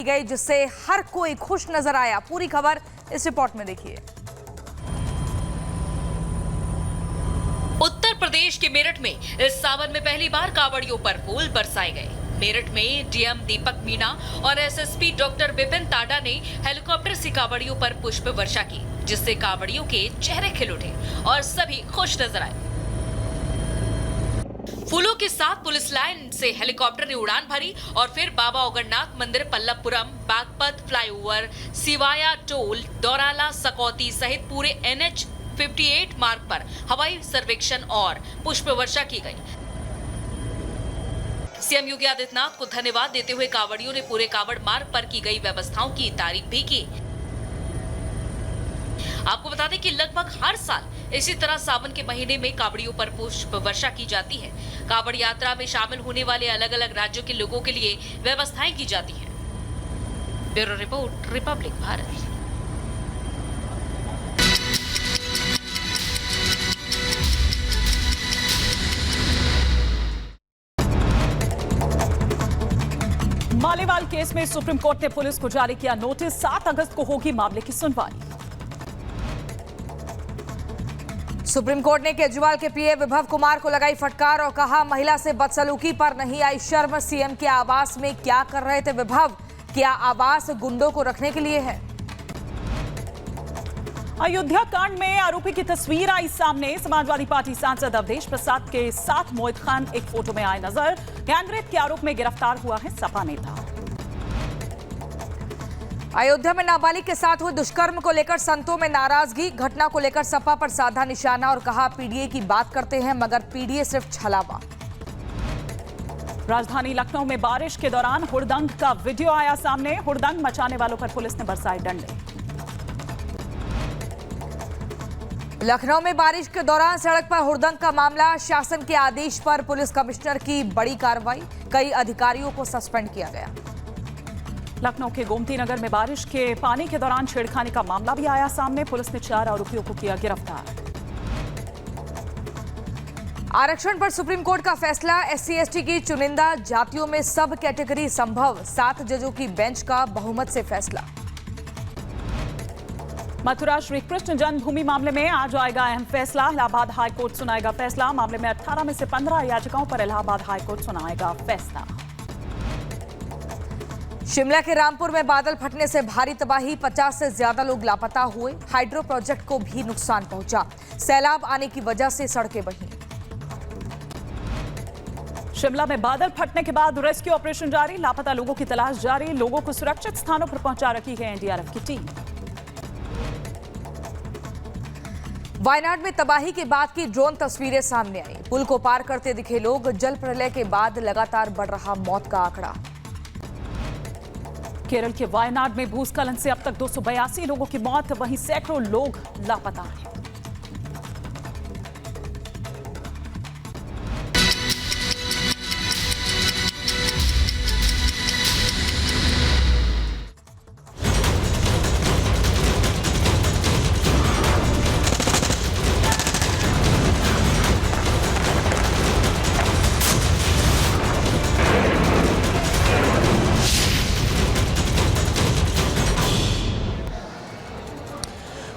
गई, जिससे हर कोई खुश नजर आया। पूरी खबर इस रिपोर्ट में देखिए। उत्तर प्रदेश के मेरठ में इस सावन में पहली बार कांवड़ियों पर फूल बरसाए गए। मेरठ में डीएम दीपक मीणा और एसएसपी डॉक्टर विपिन ताडा ने हेलीकॉप्टर से कांवड़ियों पर पुष्प वर्षा की, जिससे कांवड़ियों के चेहरे खिल उठे और सभी खुश नजर आए। फूलों के साथ पुलिस लाइन से हेलीकॉप्टर ने उड़ान भरी और फिर बाबा ओगरनाथ मंदिर, पल्लवपुरम, बागपत फ्लाईओवर, सिवाया टोल, दौराला, सकौती सहित पूरे NH 58 मार्ग पर हवाई सर्वेक्षण और पुष्प वर्षा की गई। सीएम योगी आदित्यनाथ को धन्यवाद देते हुए कांवड़ियों ने पूरे कांवड़ मार्ग पर की गई व्यवस्थाओं की तारीफ भी की। आपको बता दें कि लगभग हर साल इसी तरह सावन के महीने में कांवड़ियों पर पुष्प वर्षा की जाती है। कांवड़ यात्रा में शामिल होने वाले अलग अलग राज्यों के लोगों के लिए व्यवस्थाएं की जाती हैं। Bureau report, Republic Bharat. Maliwal case में सुप्रीम कोर्ट ने पुलिस को जारी किया नोटिस। 7 अगस्त को होगी मामले की सुनवाई। सुप्रीम कोर्ट ने केजरीवाल के पीए विभव कुमार को लगाई फटकार और कहा, महिला से बदसलूकी पर नहीं आई शर्म। सीएम के आवास में क्या कर रहे थे विभव? क्या आवास गुंडों को रखने के लिए है? अयोध्या कांड में आरोपी की तस्वीर आई सामने। समाजवादी पार्टी सांसद अवधेश प्रसाद के साथ मोहित खान एक फोटो में आए नजर। गैंगरेप के आरोप में गिरफ्तार हुआ है सपा नेता। अयोध्या में नाबालिग के साथ हुए दुष्कर्म को लेकर संतों में नाराजगी। घटना को लेकर सपा पर साधा निशाना और कहा, पीडीए की बात करते हैं मगर पीडीए सिर्फ छलावा। राजधानी लखनऊ में बारिश के दौरान हुड़दंग का वीडियो आया सामने। हुड़दंग मचाने वालों पर पुलिस ने बरसाए डंडे। लखनऊ में बारिश के दौरान सड़क पर हुड़दंग का मामला। शासन के आदेश पर पुलिस कमिश्नर की बड़ी कार्रवाई। कई अधिकारियों को सस्पेंड किया गया। लखनऊ के गोमती नगर में बारिश के पानी के दौरान छेड़खानी का मामला भी आया सामने। पुलिस ने 4 आरोपियों को किया गिरफ्तार। आरक्षण पर सुप्रीम कोर्ट का फैसला। SC/ST की चुनिंदा जातियों में सब कैटेगरी संभव। 7 जजों की बेंच का बहुमत से फैसला। मथुरा श्री कृष्ण जन्मभूमि मामले में आज आएगा अहम फैसला। इलाहाबाद हाईकोर्ट सुनाएगा फैसला। मामले में 18 में से 15 याचिकाओं पर इलाहाबाद हाईकोर्ट सुनाएगा फैसला। शिमला के रामपुर में बादल फटने से भारी तबाही। 50 से ज्यादा लोग लापता हुए। हाइड्रो प्रोजेक्ट को भी नुकसान पहुंचा। सैलाब आने की वजह से सड़कें बही। शिमला में बादल फटने के बाद रेस्क्यू ऑपरेशन जारी। लापता लोगों की तलाश जारी। लोगों को सुरक्षित स्थानों पर पहुंचा रखी है NDRF की टीम। वायनाड में तबाही के बाद की ड्रोन तस्वीरें सामने आई। पुल को पार करते दिखे लोग। जल प्रलय के बाद लगातार बढ़ रहा मौत का आंकड़ा। केरल के वायनाड में भूस्खलन से अब तक 282 लोगों की मौत। वहीं सैकड़ों लोग लापता हैं।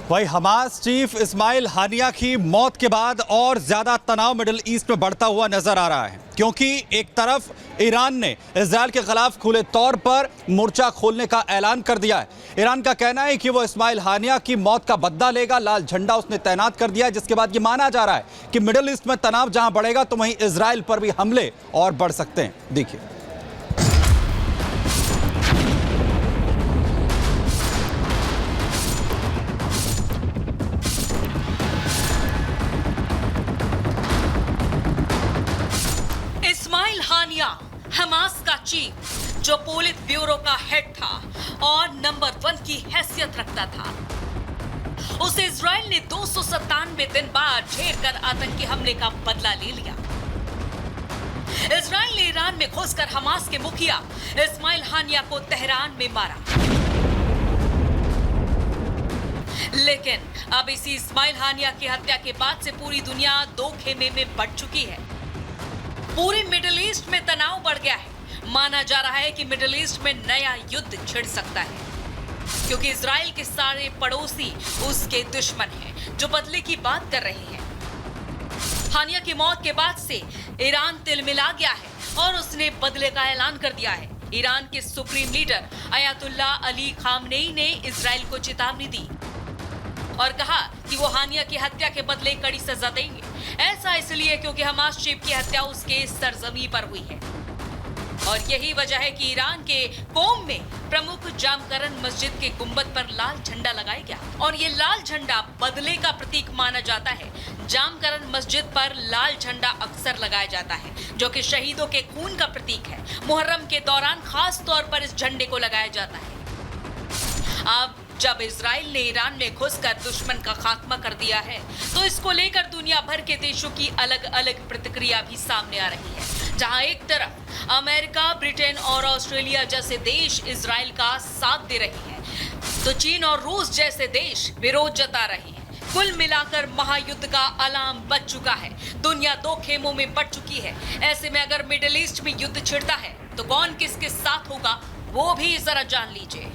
वही हमास चीफ इस्माइल हानिया की मौत के बाद और ज्यादा तनाव मिडिल ईस्ट में बढ़ता हुआ नजर आ रहा है, क्योंकि एक तरफ ईरान ने इजरायल के खिलाफ खुले तौर पर मोर्चा खोलने का ऐलान कर दिया है। ईरान का कहना है कि वो इस्माइल हानिया की मौत का बदला लेगा। लाल झंडा उसने तैनात कर दिया है, जिसके बाद ये माना जा रहा है कि मिडिल ईस्ट में तनाव जहां बढ़ेगा तो वहीं इजरायल पर भी हमले और बढ़ सकते हैं। देखिए, इस्माइल हानिया हमास का चीफ, जो पोलित ब्यूरो का हेड था और नंबर 1 की हैसियत रखता था, उसे इजराइल ने 297 दिन बाद घेर कर आतंकी हमले का बदला ले लिया। इजराइल ने ईरान में घुसकर हमास के मुखिया इस्माइल हानिया को तेहरान में मारा। लेकिन अब इसी इस्माइल हानिया की हत्या के बाद से पूरी दुनिया दो खेमे में बढ़ चुकी है। पूरे मिडिल ईस्ट में तनाव बढ़ गया है। माना जा रहा है कि मिडिल ईस्ट में नया युद्ध छिड़ सकता है, क्योंकि इजराइल के सारे पड़ोसी उसके दुश्मन हैं जो बदले की बात कर रहे हैं। हानिया की मौत के बाद से ईरान तिलमिला गया है और उसने बदले का ऐलान कर दिया है। ईरान के supreme leader Ayatollah Ali Khamenei ने इजराइल को चेतावनी दी और कहा कि वो हानिया की हत्या के बदले कड़ी सजा देंगे। ऐसा इसलिए क्योंकि हमास चीफ की हत्या उसके सरजमी पर हुई है और यही वजह है कि ईरान के कोम में प्रमुख जामकरन मस्जिद के गुंबद पर लाल झंडा लगाया गया और ये लाल झंडा बदले का प्रतीक माना जाता है। जामकरन मस्जिद पर लाल झंडा अक्सर लगाया जाता है जो कि शहीदों के खून का प्रतीक है। मुहर्रम के दौरान खास तौर पर इस झंडे को लगाया जाता है। अब जब इजराइल ने ईरान में घुसकर दुश्मन का खात्मा कर दिया है तो इसको लेकर दुनिया भर के देशों की अलग अलग प्रतिक्रिया भी सामने आ रही है। जहां एक तरफ अमेरिका, ब्रिटेन और ऑस्ट्रेलिया जैसे देश इजराइल का साथ दे रहे हैं तो चीन और रूस जैसे देश विरोध जता रहे हैं। कुल मिलाकर महायुद्ध का अलार्म बज चुका है। दुनिया दो खेमों में बट चुकी है। ऐसे में अगर मिडिल ईस्ट में युद्ध छिड़ता है तो कौन किसके साथ होगा वो भी जरा जान लीजिए।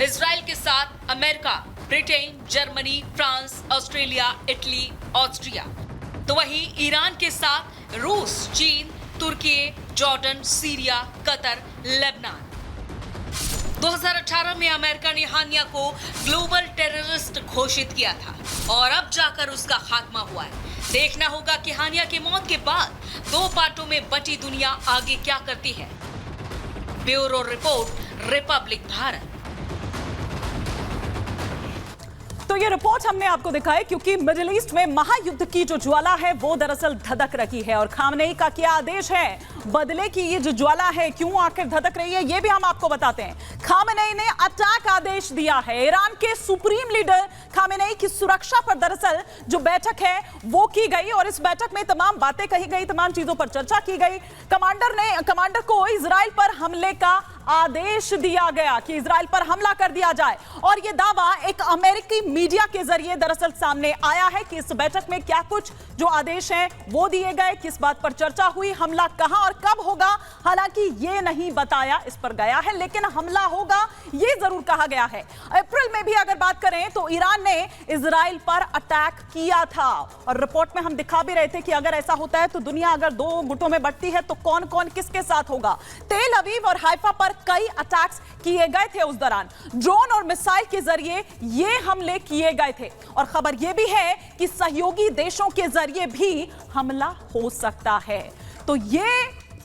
इजराइल के साथ America, Britain, Germany, France, Australia, Italy, Austria. तो वहीं ईरान के साथ रूस, चीन, तुर्की, जॉर्डन, सीरिया, कतर, लेबनान। 2018 में अमेरिका ने हानिया को ग्लोबल टेररिस्ट घोषित किया था और अब जाकर उसका खात्मा हुआ है। देखना होगा कि हानिया की मौत के बाद दो पार्टों में बटी दुनिया आगे क्या करती है। Bureau report, Republic Bharat. तो ये रिपोर्ट हमने आपको दिखाई क्योंकि मिडिल ईस्ट में महायुद्ध की जो ज्वाला है वो दरअसल धधक रही है और खामनेई का क्या आदेश है, बदले की ये जो ज्वाला है क्यों आखिर धधक रही है ये भी हम आपको बताते हैं। खामनेई ने अटैक आदेश दिया है। ईरान के सुप्रीम लीडर खामनेई की सुरक्षा पर दरअसल जो बैठक है वो की गई और इस बैठक में तमाम बातें कही गई, तमाम चीजों पर चर्चा की गई। कमांडर को इजराइल पर हमले का आदेश दिया गया कि इजराइल पर हमला कर दिया जाए और यह दावा एक अमेरिकी मीडिया के जरिए दरअसल सामने आया है कि इस बैठक में क्या कुछ जो आदेश हैं वो दिए गए, किस बात पर चर्चा हुई, हमला कहां और कब होगा। हालांकि ये नहीं बताया इस पर गया है, लेकिन हमला होगा ये जरूर कहा गया है। अप्रैल में भी अगर बात करें तो ईरान ने इजराइल पर अटैक किया था और रिपोर्ट में हम दिखा भी रहे थे कि अगर ऐसा होता है तो दुनिया अगर दो गुटों में बंटती है तो कौन कौन किसके साथ होगा। तेल अवीव और हाइफा पर कई अटैक्स किए गए थे उस दौरान, ड्रोन और मिसाइल के जरिए ये हमले किए गए थे और खबर यह भी है कि सहयोगी देशों के जरिए भी हमला हो सकता है। तो ये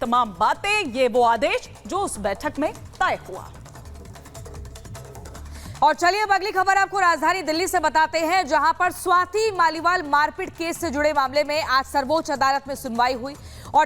तमाम बातें, ये वो आदेश जो उस बैठक में तय हुआ। और चलिए अब अगली खबर आपको राजधानी दिल्ली से बताते हैं, जहां पर स्वाति मालीवाल मारपीट केस से जुड़े मामले में आज सर्वोच्च अदालत में सुनवाई हुई और